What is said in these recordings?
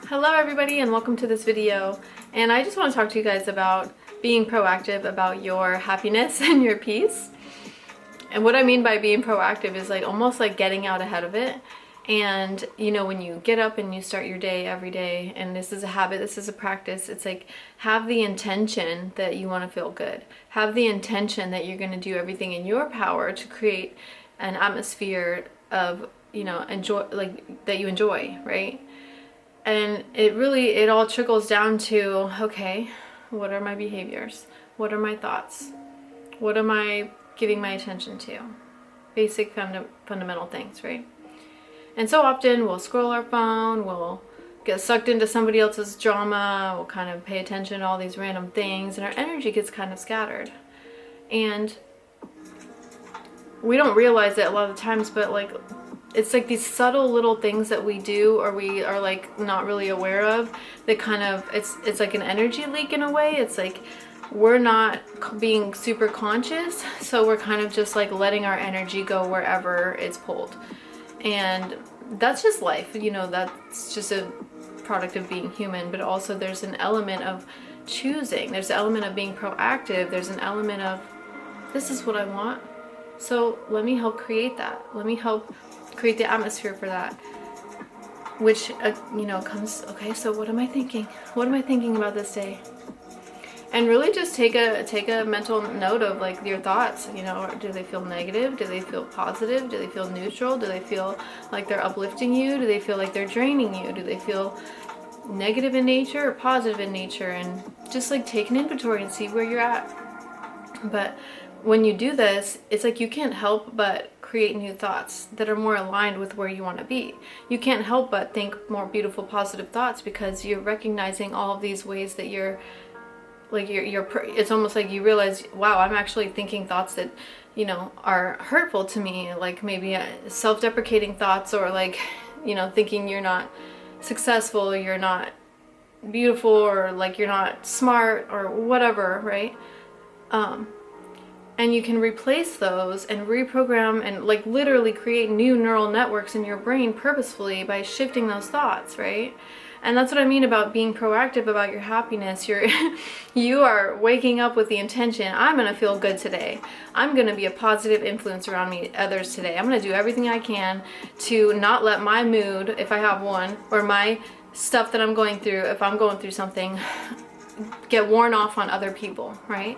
Hello everybody and welcome to this video, and I just want to talk to you guys about being proactive about your happiness and your peace. And what I mean by being proactive is like almost like getting out ahead of it. And you know, when you get up and you start your day every day, and this is a habit, this is a practice, it's like have the intention that you want to feel good. Have the intention that you're going to do everything in your power to create an atmosphere of, you know, enjoy, like that you enjoy, right? And it all trickles down to, okay, what are my behaviors? What are my thoughts? What am I giving my attention to? Basic fundamental things, right? And so often we'll scroll our phone, we'll get sucked into somebody else's drama, we'll kind of pay attention to all these random things, and our energy gets kind of scattered. And we don't realize it a lot of times, but like, it's like these subtle little things that we do or we are like not really aware of that kind of, it's like an energy leak in a way. It's like we're not being super conscious, so we're kind of just like letting our energy go wherever it's pulled. And that's just life, you know, that's just a product of being human. But also there's an element of choosing, there's an element of being proactive, there's an element of this is what I want, so let me help create that. Let me help create the atmosphere for that, which you know, comes, okay, so what am I thinking? What am I thinking about this day? And really just take a mental note of like your thoughts, you know, do they feel negative? Do they feel positive? Do they feel neutral? Do they feel like they're uplifting you? Do they feel like they're draining you? Do they feel negative in nature or positive in nature? And just like take an inventory and see where you're at. But when you do this, it's like you can't help but create new thoughts that are more aligned with where you want to be. You can't help but think more beautiful, positive thoughts because you're recognizing all of these ways that you're like it's almost like you realize, wow, I'm actually thinking thoughts that, you know, are hurtful to me, like maybe self-deprecating thoughts, or like, you know, thinking you're not successful, you're not beautiful, or like you're not smart or whatever, right? And you can replace those and reprogram and like literally create new neural networks in your brain purposefully by shifting those thoughts, right? And that's what I mean about being proactive about your happiness. You are waking up with the intention, I'm gonna feel good today. I'm gonna be a positive influence around others today. I'm gonna do everything I can to not let my mood, if I have one, or my stuff that I'm going through, if I'm going through something, get worn off on other people, right?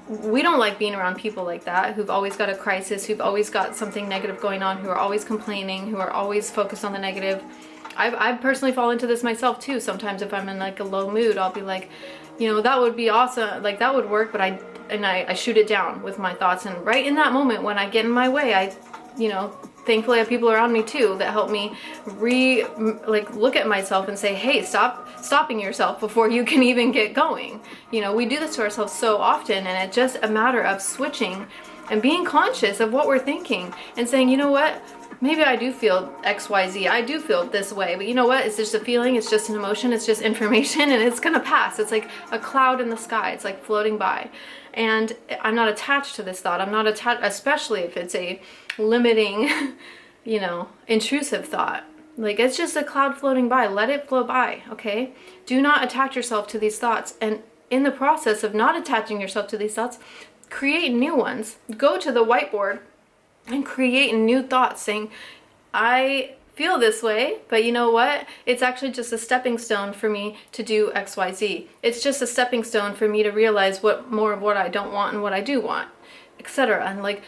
We don't like being around people like that, who've always got a crisis, who've always got something negative going on, who are always complaining, who are always focused on the negative. I personally fall into this myself too. Sometimes if I'm in like a low mood, I'll be like, you know, that would be awesome, like that would work, but I shoot it down with my thoughts. And right in that moment when I get in my way, I, you know, thankfully I have people around me too that help me look at myself and say, hey, stopping yourself before you can even get going. You know, we do this to ourselves so often, and it's just a matter of switching and being conscious of what we're thinking and saying, you know what, maybe I do feel XYZ, I do feel this way, but you know what, it's just a feeling, it's just an emotion, it's just information, and it's gonna pass. It's like a cloud in the sky, it's like floating by. And I'm not attached to this thought. I'm not attached, especially if it's a limiting, you know, intrusive thought. Like, it's just a cloud floating by. Let it flow by, okay? Do not attach yourself to these thoughts. And in the process of not attaching yourself to these thoughts, create new ones. Go to the whiteboard and create new thoughts saying, I feel this way, but you know what? It's actually just a stepping stone for me to do XYZ. It's just a stepping stone for me to realize more of what I don't want and what I do want, etc. And like,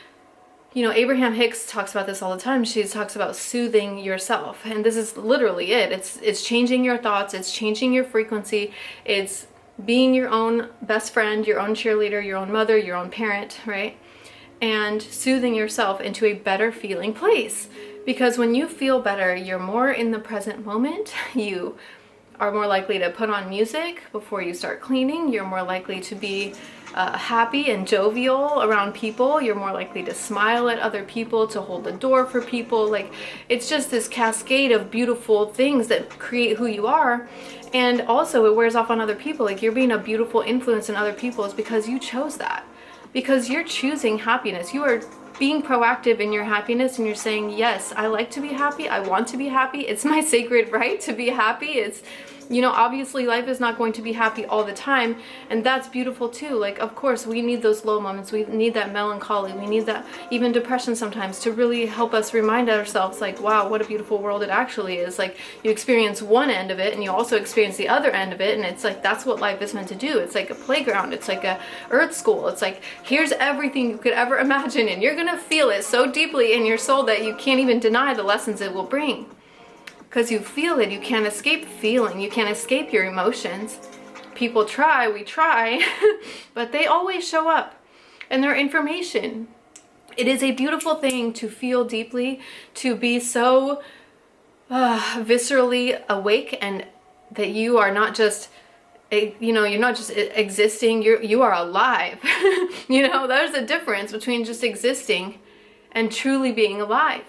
you know, Abraham Hicks talks about this all the time. She talks about soothing yourself, and this is literally it. It's changing your thoughts, it's changing your frequency, it's being your own best friend, your own cheerleader, your own mother, your own parent, right? And soothing yourself into a better feeling place. Because when you feel better, you're more in the present moment. You are more likely to put on music before you start cleaning. You're more likely to be happy and jovial around people. You're more likely to smile at other people, to hold the door for people. Like, it's just this cascade of beautiful things that create who you are. And also it wears off on other people. Like, you're being a beautiful influence in other people is because you chose that. Because you're choosing happiness. You are being proactive in your happiness, and you're saying, yes, I like to be happy, I want to be happy, it's my sacred right to be happy. It's, you know, obviously life is not going to be happy all the time, and that's beautiful too. Like, of course, we need those low moments, we need that melancholy, we need that even depression sometimes to really help us remind ourselves, like, wow, what a beautiful world it actually is. Like, you experience one end of it and you also experience the other end of it, and it's like, that's what life is meant to do. It's like a playground, it's like a earth school. It's like, here's everything you could ever imagine, and you're gonna feel it so deeply in your soul that you can't even deny the lessons it will bring. Because you feel it, you can't escape feeling, you can't escape your emotions. People try, we try, but they always show up, and they're information. It is a beautiful thing to feel deeply, to be so viscerally awake, and that you are not just, you know, you're not just existing, you are alive. You know, there's a difference between just existing and truly being alive.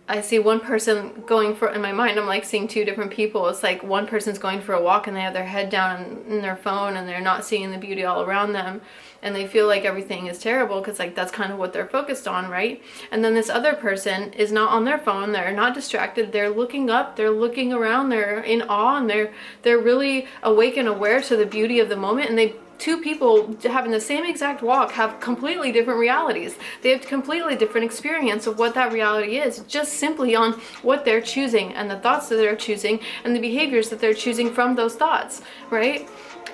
I see one person going for, in my mind, I'm like seeing two different people. It's like one person's going for a walk and they have their head down in their phone and they're not seeing the beauty all around them, and they feel like everything is terrible because like that's kind of what they're focused on, right? And then this other person is not on their phone, they're not distracted, they're looking up, they're looking around, they're in awe, and they're really awake and aware to the beauty of the moment. And two people having the same exact walk have completely different realities. They have completely different experience of what that reality is, just simply on what they're choosing and the thoughts that they're choosing and the behaviors that they're choosing from those thoughts, right?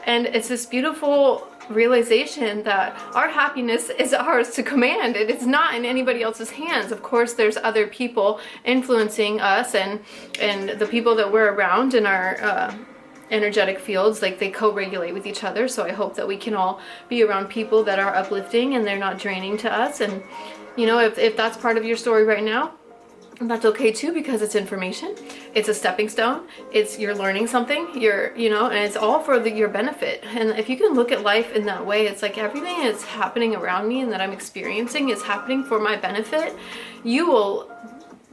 And it's this beautiful realization that our happiness is ours to command. It's not in anybody else's hands. Of course, there's other people influencing us and the people that we're around in our energetic fields, like they co-regulate with each other. So I hope that we can all be around people that are uplifting and they're not draining to us. And you know, if that's part of your story right now, that's okay too, because it's information, it's a stepping stone, you're learning something, you know, and it's all for your benefit. And if you can look at life in that way, it's like everything that's happening around me and that I'm experiencing is happening for my benefit. You will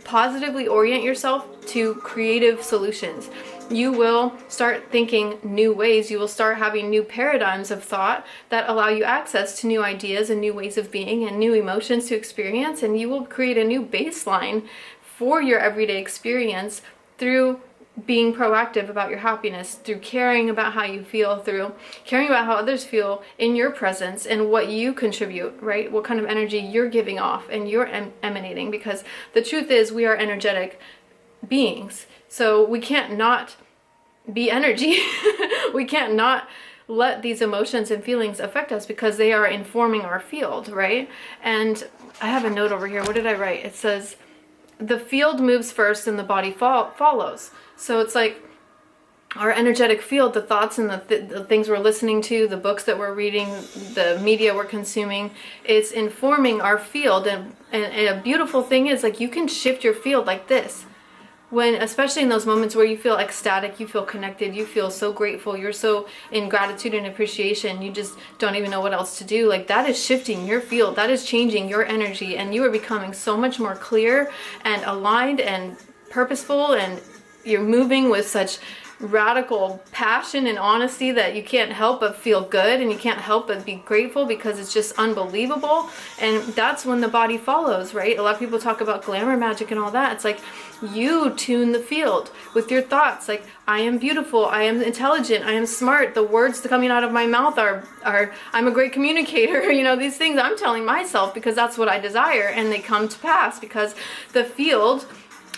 positively orient yourself to creative solutions. You will start thinking new ways. You will start having new paradigms of thought that allow you access to new ideas and new ways of being and new emotions to experience. And you will create a new baseline for your everyday experience through being proactive about your happiness, through caring about how you feel, through caring about how others feel in your presence and what you contribute, right? What kind of energy you're giving off and you're emanating. Because the truth is, we are energetic beings. So we can't not be energy. We can't not let these emotions and feelings affect us because they are informing our field, right? And I have a note over here. What did I write? It says, the field moves first and the body follows. So it's like our energetic field, the thoughts and the things we're listening to, the books that we're reading, the media we're consuming, it's informing our field. And a beautiful thing is, like, you can shift your field like this. When, especially in those moments where you feel ecstatic, you feel connected, you feel so grateful, you're so in gratitude and appreciation, you just don't even know what else to do. Like, that is shifting your field, that is changing your energy, and you are becoming so much more clear and aligned and purposeful, and you're moving with such radical passion and honesty that you can't help but feel good, and you can't help but be grateful because it's just unbelievable. And that's when the body follows, right? A lot of people talk about glamour magic and all that. It's like, you tune the field with your thoughts. Like, I am beautiful, I am intelligent, I am smart, the words coming out of my mouth are I'm a great communicator. You know, these things I'm telling myself because that's what I desire, and they come to pass because the field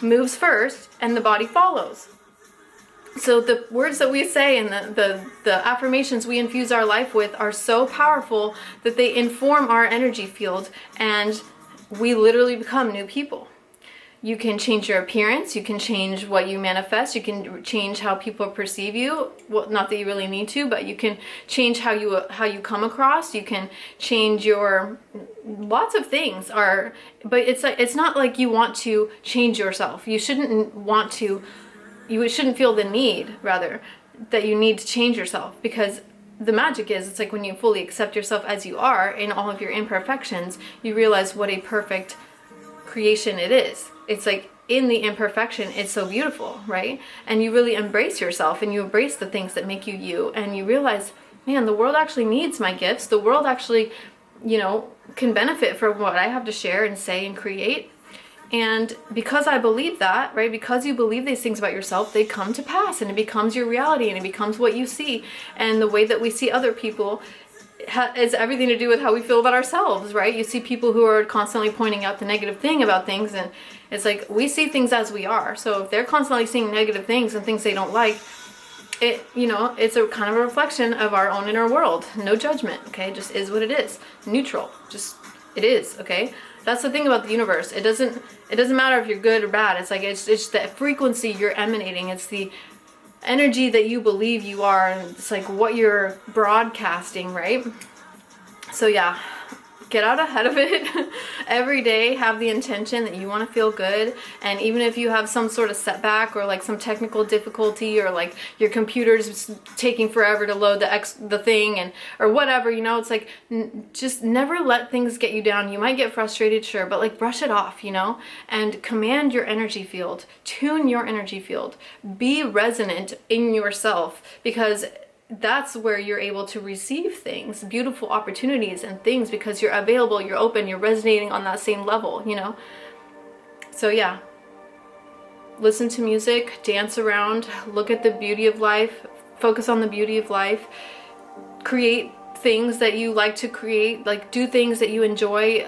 moves first and the body follows. So the words that we say and the affirmations we infuse our life with are so powerful that they inform our energy field, and we literally become new people. You can change your appearance, you can change what you manifest, you can change how people perceive you. Well, not that you really need to, but you can change how you come across. You can change your lots of things but it's not like you want to change yourself. You shouldn't feel the need, rather, that you need to change yourself, because the magic is, it's like when you fully accept yourself as you are in all of your imperfections, you realize what a perfect creation it is. It's like, in the imperfection, it's so beautiful, right? And you really embrace yourself, and you embrace the things that make you you, and you realize, man, the world actually needs my gifts. The world actually, you know, can benefit from what I have to share and say and create. And because I believe that, right, because you believe these things about yourself, they come to pass, and it becomes your reality, and it becomes what you see. And the way that we see other people has everything to do with how we feel about ourselves, right? You see people who are constantly pointing out the negative thing about things, and it's like we see things as we are. So if they're constantly seeing negative things and things they don't like, it, you know, it's a kind of a reflection of our own inner world. No judgment, okay? Just is what it is. Neutral. Just it is, okay? That's the thing about the universe. It doesn't matter if you're good or bad. It's like it's the frequency you're emanating. It's the energy that you believe you are, and it's like what you're broadcasting, right? So yeah, get out ahead of it. Every day have the intention that you want to feel good, and even if you have some sort of setback or like some technical difficulty, or like your computer's taking forever to load the thing, and or whatever, you know, it's like just never let things get you down. You might get frustrated, sure, but like brush it off, you know, and command your energy field, tune your energy field, be resonant in yourself, because that's where you're able to receive things, beautiful opportunities and things, because you're available, you're open, you're resonating on that same level, you know? So yeah, listen to music, dance around, look at the beauty of life, focus on the beauty of life, create things that you like to create, like do things that you enjoy,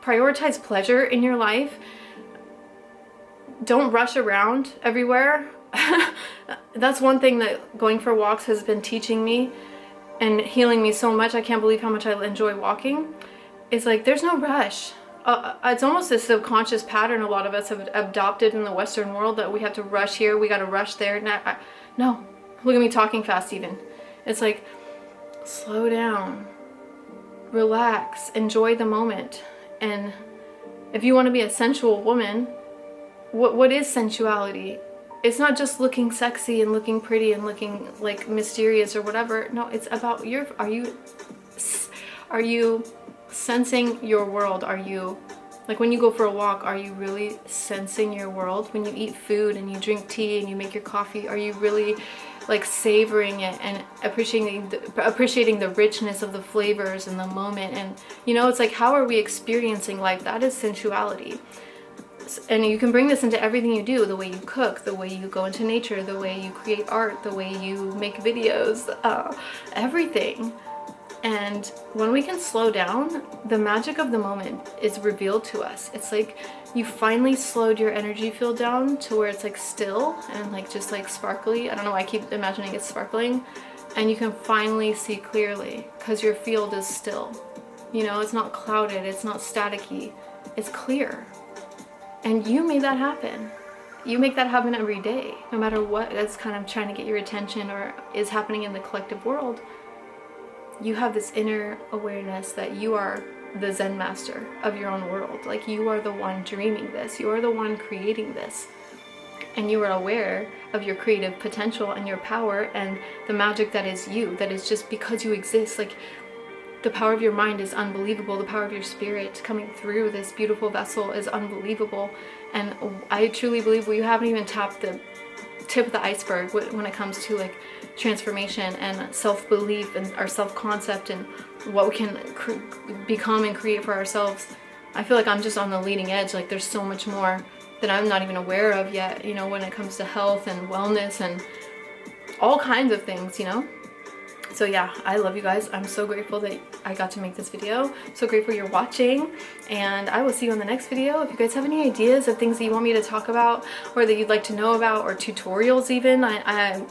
prioritize pleasure in your life. Don't rush around everywhere. That's one thing that going for walks has been teaching me and healing me so much. I can't believe how much I enjoy walking. It's like there's no rush. It's almost a subconscious pattern a lot of us have adopted in the Western world, that we have to rush here, we got to rush there. No, look at me talking fast even. It's like slow down, relax, enjoy the moment. And if you want to be a sensual woman, what is sensuality? It's not just looking sexy and looking pretty and looking like mysterious or whatever. No, it's about are you sensing your world? Are you, like when you go for a walk, are you really sensing your world? When you eat food and you drink tea and you make your coffee, are you really like savoring it and appreciating the richness of the flavors and the moment? And you know, it's like, how are we experiencing life? That is sensuality. And you can bring this into everything you do, the way you cook, the way you go into nature, the way you create art, the way you make videos, everything. And when we can slow down, the magic of the moment is revealed to us. It's like you finally slowed your energy field down to where it's like still and like just like sparkly. I don't know, I keep imagining it's sparkling. And you can finally see clearly because your field is still. You know, it's not clouded, it's not staticky, it's clear. And you made that happen. You make that happen every day, no matter what that's kind of trying to get your attention or is happening in the collective world. You have this inner awareness that you are the Zen master of your own world. Like you are the one dreaming this. You are the one creating this. And you are aware of your creative potential and your power and the magic that is you, that is just because you exist. Like the power of your mind is unbelievable. The power of your spirit coming through this beautiful vessel is unbelievable. And I truly believe we haven't even tapped the tip of the iceberg when it comes to like transformation and self-belief and our self-concept and what we can become and create for ourselves. I feel like I'm just on the leading edge. Like there's so much more that I'm not even aware of yet, you know, when it comes to health and wellness and all kinds of things, you know. So yeah, I love you guys. I'm so grateful that I got to make this video. So grateful you're watching, and I will see you on the next video. If you guys have any ideas of things that you want me to talk about or that you'd like to know about, or tutorials even, I'm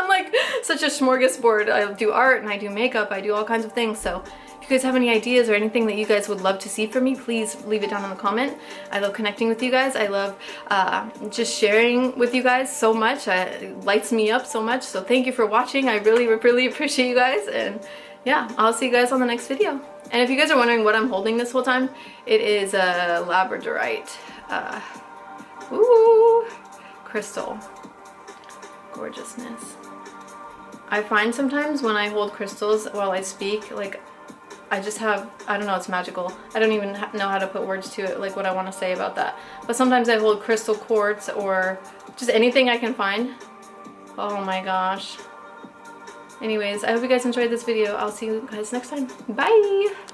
like such a smorgasbord. I do art and I do makeup, I do all kinds of things. So if you guys have any ideas or anything that you guys would love to see from me, please leave it down in the comment. I love connecting with you guys. I love just sharing with you guys so much. It lights me up so much. So thank you for watching. I really, really appreciate you guys. And yeah, I'll see you guys on the next video. And if you guys are wondering what I'm holding this whole time, it is a labradorite crystal. Gorgeousness. I find sometimes when I hold crystals while I speak, like I just have, I don't know, it's magical. I don't even know how to put words to it, like what I want to say about that. But sometimes I hold crystal quartz or just anything I can find. Oh my gosh. Anyways, I hope you guys enjoyed this video. I'll see you guys next time. Bye!